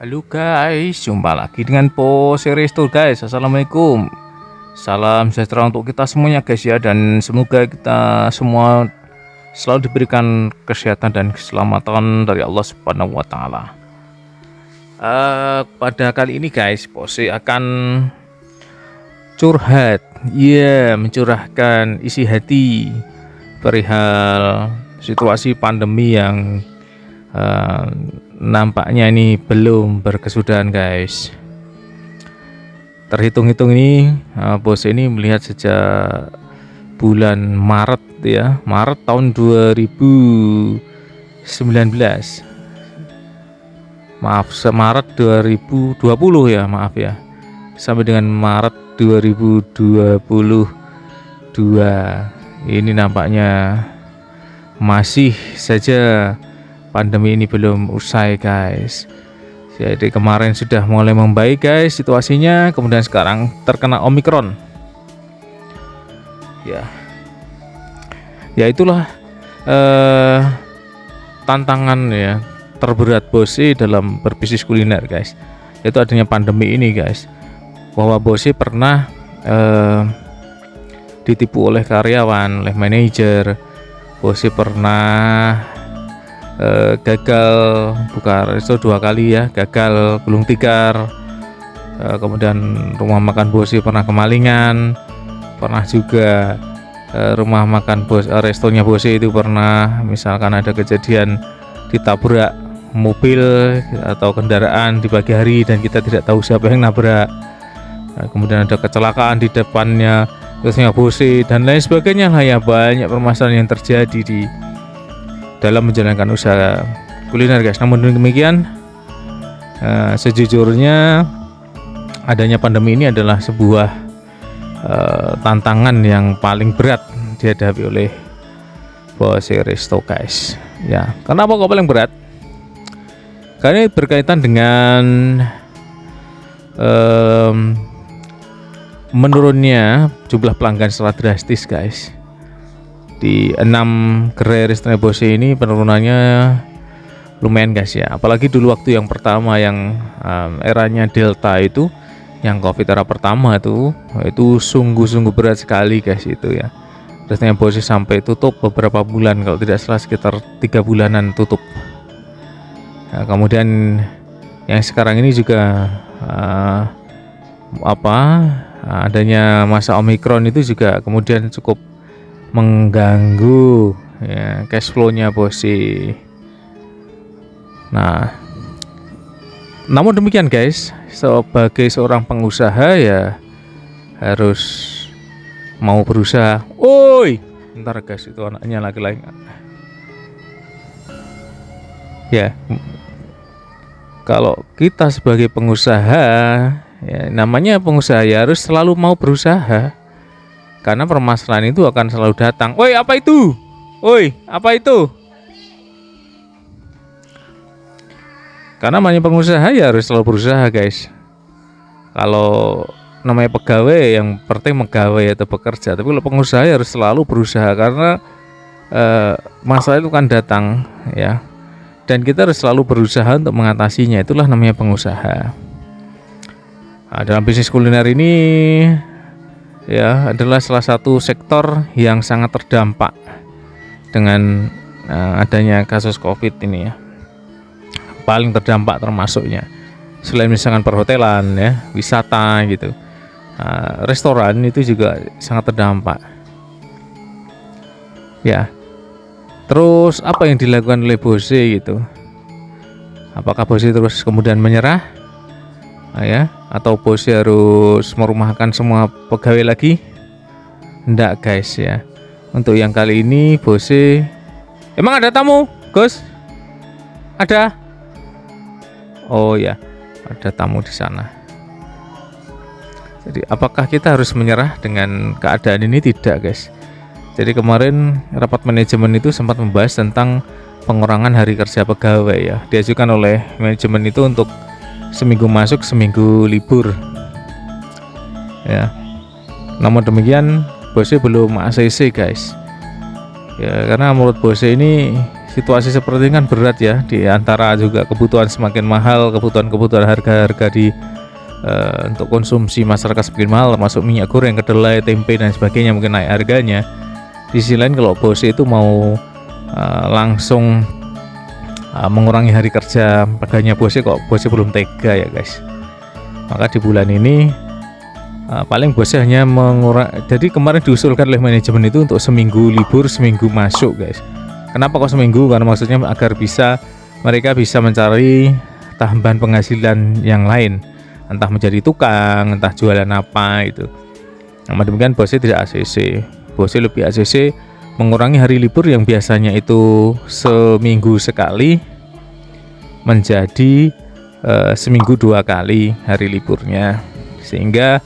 Halo guys, jumpa lagi dengan Pose Resto guys. Assalamualaikum. Salam sejahtera untuk kita semuanya guys ya. Dan semoga kita semua selalu diberikan kesehatan dan keselamatan dari Allah Subhanahu wa Ta'ala. Pada kali ini guys, Pose akan curhat, mencurahkan isi hati perihal situasi pandemi yang nampaknya ini belum berkesudahan guys. Terhitung-hitung ini bos ini melihat sejak bulan Maret ya, Maret tahun 2019, Maret 2020 ya, sampai dengan Maret 2022 ini nampaknya masih saja pandemi ini belum usai guys. Jadi kemarin sudah mulai membaik guys situasinya, kemudian sekarang terkena Omikron. Ya itulah tantangan ya terberat Bose dalam berbisnis kuliner guys. Yaitu adanya pandemi ini guys. Bahwa Bose pernah ditipu oleh karyawan, oleh manajer. Bose pernah gagal buka resto 2 kali ya, gagal gulung tikar. Kemudian rumah makan Bose pernah kemalingan, pernah juga rumah makan restonya Bose itu pernah misalkan ada kejadian ditabrak mobil atau kendaraan di pagi hari dan kita tidak tahu siapa yang nabrak. Kemudian ada kecelakaan di depannya restonya Bose dan lain sebagainya lah ya. Banyak permasalahan yang terjadi di dalam menjalankan usaha kuliner guys. Namun demikian sejujurnya adanya pandemi ini adalah sebuah tantangan yang paling berat dihadapi oleh Pose Resto guys ya. Kenapa kok paling berat? Karena berkaitan dengan menurunnya jumlah pelanggan secara drastis guys. Di 6 gerai restoran Bose ini penurunannya lumayan guys ya. Apalagi dulu waktu yang pertama yang eranya Delta itu, yang Covid era pertama itu sungguh-sungguh berat sekali guys itu ya. Restoran Bose sampai tutup beberapa bulan, kalau tidak salah sekitar 3 bulanan tutup. Nah, kemudian yang sekarang ini juga adanya masa Omikron itu juga kemudian cukup mengganggu ya cash flow-nya Bose. Nah, namun demikian guys, sebagai seorang pengusaha ya harus mau berusaha. Oi, bentar guys, itu anaknya laki-laki. Ya, kalau kita sebagai pengusaha ya, namanya pengusaha ya harus selalu mau berusaha. Karena permasalahan itu akan selalu datang. Woi, apa itu? Woi, apa itu? Karena namanya pengusaha ya harus selalu berusaha guys. Kalau namanya pegawai yang penting megawai atau bekerja. Tapi kalau pengusaha ya harus selalu berusaha karena masalah itu kan datang ya. Dan kita harus selalu berusaha untuk mengatasinya. Itulah namanya pengusaha. Nah, dalam bisnis kuliner ini ya adalah salah satu sektor yang sangat terdampak dengan adanya kasus Covid ini ya. Paling terdampak termasuknya selain misalkan perhotelan ya, wisata gitu, restoran itu juga sangat terdampak ya. Terus apa yang dilakukan oleh Bose gitu? Apakah Bose terus kemudian menyerah ya, atau Bose harus merumahkan semua pegawai lagi? Enggak guys ya. Untuk yang kali ini Bose, emang ada tamu Gus? Ada? Oh ya, ada tamu di sana. Jadi apakah kita harus menyerah dengan keadaan ini? Tidak guys. Jadi kemarin rapat manajemen itu sempat membahas tentang pengurangan hari kerja pegawai ya. Diajukan oleh manajemen itu untuk seminggu masuk, seminggu libur ya. Namun demikian Bose belum ACC guys ya, karena menurut Bose ini situasi seperti ini kan berat ya, di antara juga kebutuhan semakin mahal, kebutuhan harga-harga di untuk konsumsi masyarakat semakin mahal, termasuk minyak goreng, kedelai, tempe dan sebagainya mungkin naik harganya. Di sisi lain kalau bos itu mau langsung mengurangi hari kerja pegawainya bosnya, kok bosnya belum tega ya guys. Maka di bulan ini paling bosnya hanya jadi kemarin diusulkan oleh manajemen itu untuk seminggu libur, seminggu masuk guys. Kenapa kok seminggu? Karena maksudnya agar mereka bisa mencari tambahan penghasilan yang lain, entah menjadi tukang, entah jualan apa itu. Namun demikian bosnya tidak ACC, bosnya lebih ACC mengurangi hari libur yang biasanya itu seminggu sekali menjadi seminggu 2 kali hari liburnya, sehingga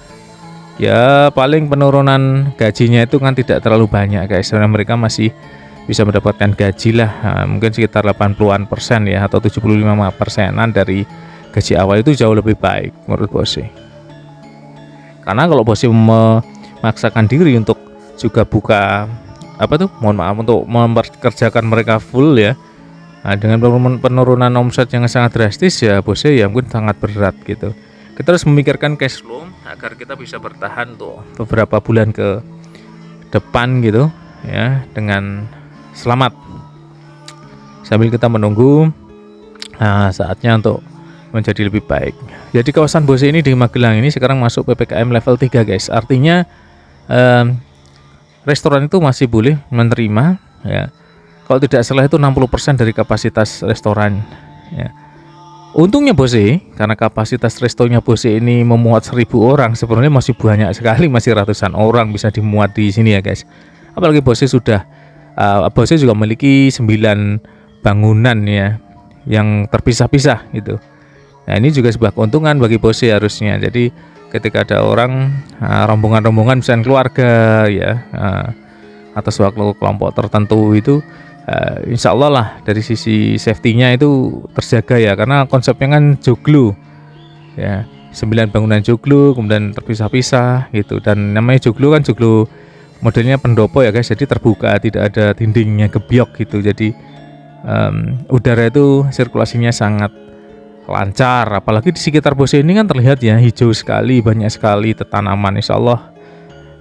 ya paling penurunan gajinya itu kan tidak terlalu banyak guys, karena mereka masih bisa mendapatkan gaji lah mungkin sekitar 80% ya, atau 75%-an dari gaji awal. Itu jauh lebih baik menurut bosnya. Karena kalau bosnya memaksakan diri untuk juga buka untuk memperkerjakan mereka full ya, dengan penurunan omset yang sangat drastis ya, bosnya ya mungkin sangat berat gitu. Kita harus memikirkan cash flow agar kita bisa bertahan tuh beberapa bulan ke depan gitu ya, dengan selamat, sambil kita menunggu saatnya untuk menjadi lebih baik. Jadi kawasan bosnya ini di Magelang ini sekarang masuk PPKM level 3 guys. Artinya restoran itu masih boleh menerima ya. Kalau tidak salah itu 60% dari kapasitas restoran ya. Untungnya bosnya, karena kapasitas restonya bosnya ini memuat 1000 orang, sebenarnya masih banyak sekali, masih ratusan orang bisa dimuat di sini ya guys. Apalagi bosnya bosnya juga memiliki 9 bangunan ya yang terpisah-pisah gitu. Nah ini juga sebuah keuntungan bagi bosnya harusnya. Jadi ketika ada orang rombongan-rombongan misalnya keluarga ya, atau suatu kelompok tertentu itu, insya Allah lah dari sisi safety-nya itu terjaga ya, karena konsepnya kan joglo ya, 9 bangunan joglo kemudian terpisah-pisah gitu. Dan namanya joglo kan joglo modelnya pendopo ya guys, jadi terbuka, tidak ada dindingnya gebyok gitu. Jadi udara itu sirkulasinya sangat lancar. Apalagi di sekitar bosnya ini kan terlihat ya, hijau sekali, banyak sekali tanaman. Insya Allah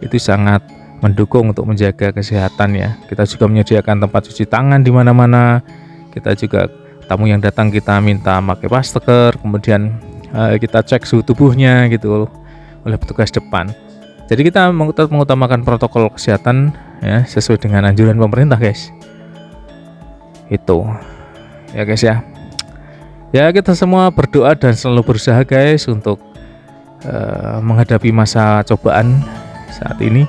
itu sangat mendukung untuk menjaga kesehatan ya. Kita juga menyediakan tempat cuci tangan di mana-mana. Kita juga tamu yang datang kita minta pakai masker, kemudian kita cek suhu tubuhnya gitu oleh petugas depan. Jadi kita mengutamakan protokol kesehatan ya, sesuai dengan anjuran pemerintah guys. Itu ya guys ya. Ya kita semua berdoa dan selalu berusaha guys untuk menghadapi masa cobaan saat ini.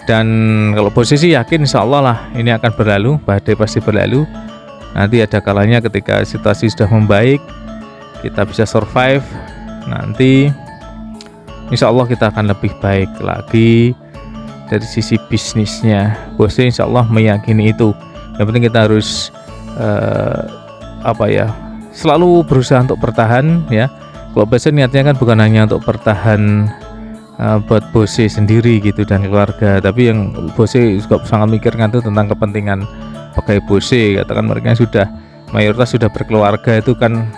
Dan kalau posisi yakin insya Allah lah ini akan berlalu, badai pasti berlalu. Nanti ada kalanya ketika situasi sudah membaik, kita bisa survive. Nanti insya Allah kita akan lebih baik lagi dari sisi bisnisnya. Bosnya insya Allah meyakini itu. Yang penting kita harus selalu berusaha untuk bertahan ya. Kalau bosnya niatnya kan bukan hanya untuk bertahan buat bosnya sendiri gitu dan keluarga, tapi yang bosnya juga sangat mikirkan itu tentang kepentingan pegawai bosnya. Katakan mereka sudah mayoritas sudah berkeluarga, itu kan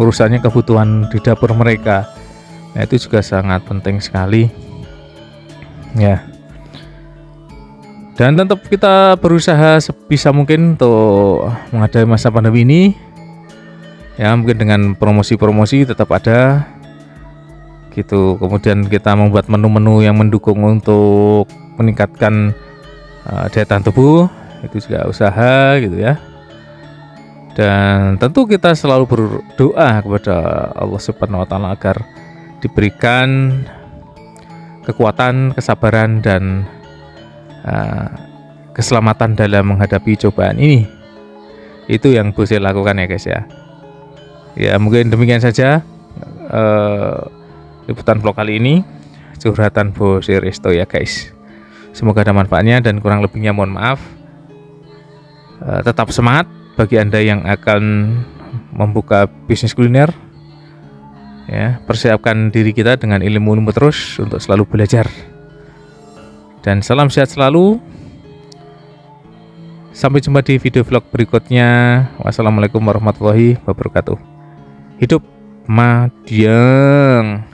urusannya kebutuhan di dapur mereka. Nah itu juga sangat penting sekali ya. Dan tetap kita berusaha sebisa mungkin untuk menghadapi masa pandemi ini ya, mungkin dengan promosi-promosi tetap ada gitu. Kemudian kita membuat menu-menu yang mendukung untuk meningkatkan daya tahan tubuh, itu juga usaha gitu ya. Dan tentu kita selalu berdoa kepada Allah Subhanahu wa taala agar diberikan kekuatan, kesabaran dan keselamatan dalam menghadapi cobaan ini. Itu yang bosnya lakukan ya guys ya. Ya mungkin demikian saja liputan vlog kali ini, curhatan Bos Risto ya guys. Semoga ada manfaatnya dan kurang lebihnya mohon maaf. Tetap semangat bagi Anda yang akan membuka bisnis kuliner ya. Persiapkan diri kita dengan ilmu-ilmu terus untuk selalu belajar. Dan salam sehat selalu. Sampai jumpa di video vlog berikutnya. Wassalamualaikum warahmatullahi wabarakatuh. Hidup Madiang.